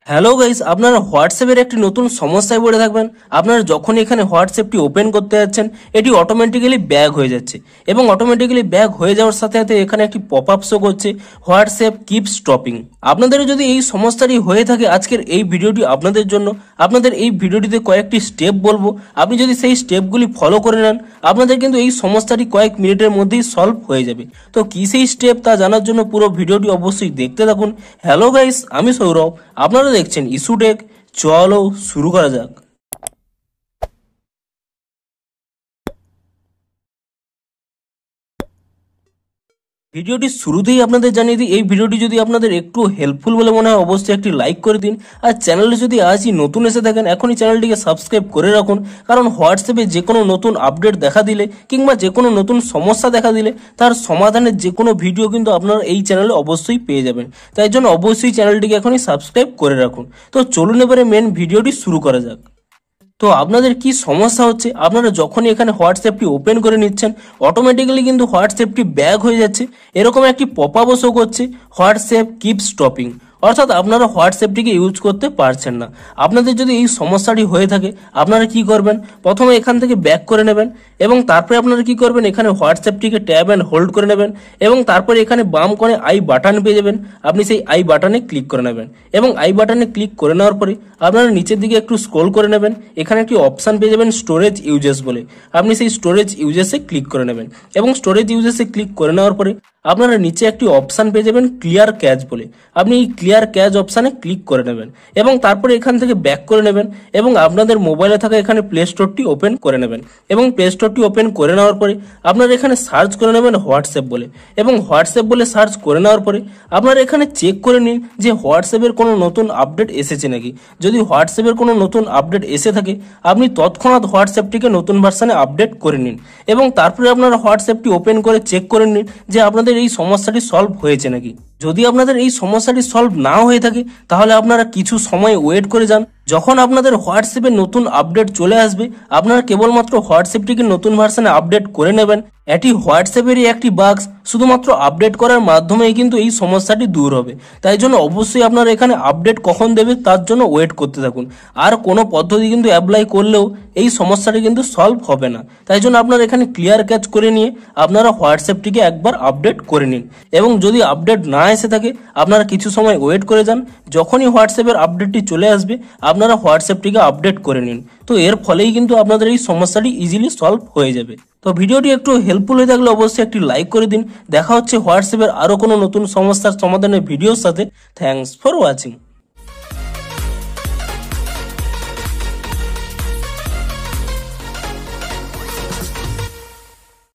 Hello guys, আপনারা হোয়াটসঅ্যাপের একটি নতুন সমস্যায় পড়ে থাকবেন। আপনারা যখন এখানে হোয়াটসঅ্যাপটি ওপেন করতে যাচ্ছেন, এটি অটোমেটিক্যালি ব্যাক হয়ে যাচ্ছে এবং অটোমেটিক্যালি ব্যাক হয়ে যাওয়ার সাথে সাথে এখানে একটি পপ আপ শো করছে, হোয়াটসঅ্যাপ কিপ স্টপিং। আপনাদের যদি এই সমস্যাটি হয়ে থাকে, আজকের এই ভিডিওটি আপনাদের জন্য। আপনাদের এই ভিডিওটিতে কয়েকটি স্টেপ বলবো, আপনি যদি সেই স্টেপগুলি ফলো করে নেন, আপনাদের কিন্তু এই সমস্যাটি কয়েক মিনিটের মধ্যেই সলভ হয়ে যাবে। তো কি সেই স্টেপ তা জানার জন্য পুরো ভিডিওটি অবশ্যই দেখতে থাকুন। হ্যালো গাইস, আমি সৌরভ, আপনারা দেখছেন ইস্যু টেক। চলো শুরু করা যাক। ভিডিওটি শুরুতেই আপনাদের জানিয়ে দিই, এই ভিডিওটি যদি আপনাদের একটু হেল্পফুল বলে মনে হয় অবশ্যই একটি লাইক করে দিন। আর চ্যানেলে যদি আজই নতুন এসে থাকেন, এখনই চ্যানেলটিকে সাবস্ক্রাইব করে রাখুন, কারণ হোয়াটসঅ্যাপে যে কোনো নতুন আপডেট দেখা দিলে কিংবা যে কোনো নতুন সমস্যা দেখা দিলে তার সমাধানের যে কোনো ভিডিও কিন্তু আপনারা এই চ্যানেলে অবশ্যই পেয়ে যাবেন। তাই জন্য অবশ্যই চ্যানেলটিকে এখনই সাবস্ক্রাইব করে রাখুন। তো চলুন এবারে মেন ভিডিওটি শুরু করা যাক। তো আপনাদের কি সমস্যা হচ্ছে, আপনারা যখনই এখানে হোয়াটসঅ্যাপটি ওপেন করে নিচ্ছেন, অটোমেটিক্যালি কিন্তু হোয়াটসঅ্যাপটি ব্যাক হয়ে যাচ্ছে, এরকম একটি পপ আপ শো করছে, হোয়াটসঅ্যাপ কিপ স্টপিং। অর্থাৎ আপনারা হোয়াটসঅ্যাপটিকে ইউজ করতে পারছেন না। আপনাদের যদি এই সমস্যাটি হয়ে থাকে, আপনারা কি করবেন, প্রথমে এখান থেকে ব্যাক করে নেবেন এবং তারপরে আপনারা কি করবেন, এখানে হোয়াটসঅ্যাপটিকে ট্যাব অ্যান্ড হোল্ড করে নেবেন এবং তারপরে এখানে বাম কোণে আই বাটন পেয়ে যাবেন। আপনি সেই আই বাটনে ক্লিক করে নেবেন এবং আই বাটনে ক্লিক করে নেওয়ার পরে আপনারা নিচের দিকে একটু স্ক্রল করে নেবেন। এখানে একটি অপশান পেয়ে যাবেন স্টোরেজ ইউজেস বলে, আপনি সেই স্টোরেজ ইউজেসে ক্লিক করে নেবেন এবং স্টোরেজ ইউজেসে ক্লিক করে নেওয়ার পরে আপনারা নিচে একটি অপশান পেয়ে যাবেন ক্লিয়ার ক্যাচ বলে, আপনি এই ক্লিয়ার ক্যাচ অপশানে ক্লিক করে নেবেন এবং তারপরে এখান থেকে ব্যাক করে নেবেন এবং আপনাদের মোবাইলে থাকা এখানে প্লে স্টোরটি ওপেন করে নেবেন এবং প্লে স্টোরটি ওপেন করে নেওয়ার পরে আপনারা এখানে সার্চ করে নেবেন হোয়াটসঅ্যাপ বলে এবং হোয়াটসঅ্যাপ বলে সার্চ করে নেওয়ার পরে আপনারা এখানে চেক করে নিন যে হোয়াটসঅ্যাপের কোনো নতুন আপডেট এসেছে নাকি। যদি হোয়াটসঅ্যাপের কোনো নতুন আপডেট এসে থাকে, আপনি তৎক্ষণাৎ হোয়াটসঅ্যাপটিকে নতুন ভার্সানে আপডেট করে নিন এবং তারপরে আপনারা হোয়াটসঅ্যাপটি ওপেন করে চেক করে নিন যে আপনাদের এই সমস্যাটি সলভ হয়েছে নাকি। যদি আপনাদের এই সমস্যাটি সলভ না হয়ে থাকে, তাহলে আপনারা কিছু সময় ওয়েট করে যান। যখন আপনাদের হোয়াটসঅ্যাপে নতুন আপডেট চলে আসবে, আপনারা কেবলমাত্র হোয়াটসঅ্যাপটিকে নতুন ভার্সানে আপডেট করে নেবেন। এটি হোয়াটসঅ্যাপেরই একটি বাগ, শুধুমাত্র আপডেট করার মাধ্যমেই কিন্তু এই সমস্যাটি দূর হবে। তাই জন্য অবশ্যই আপনারা এখানে আপডেট কখন দেবে তার জন্য ওয়েট করতে থাকুন। আর কোনো পদ্ধতি কিন্তু অ্যাপ্লাই করলেও এই সমস্যাটি কিন্তু সলভ হবে না। তাই জন্য আপনারা এখানে ক্লিয়ার ক্যাচ করে নিয়ে আপনারা হোয়াটসঅ্যাপটিকে একবার আপডেট করে নিন এবং যদি আপডেট না এসে থাকে, আপনারা কিছু সময় ওয়েট করে যান। যখনই হোয়াটসঅ্যাপের আপডেটটি চলে আসবে, আপনারা হোয়াটসঅ্যাপটিকে আপডেট করে নিন। তো এর ফলেই কিন্তু আপনাদের এই সমস্যাটি ইজিলি সলভ হয়ে যাবে। তো ভিডিওটি একটু হেল্পফুল হয়ে থাকলে অবশ্যই একটি লাইক করে দিন। দেখা হচ্ছে হোয়াটসঅ্যাপের আরও কোনো নতুন সমস্যার সমাধানের ভিডিওর সাথে। Thanks for watching.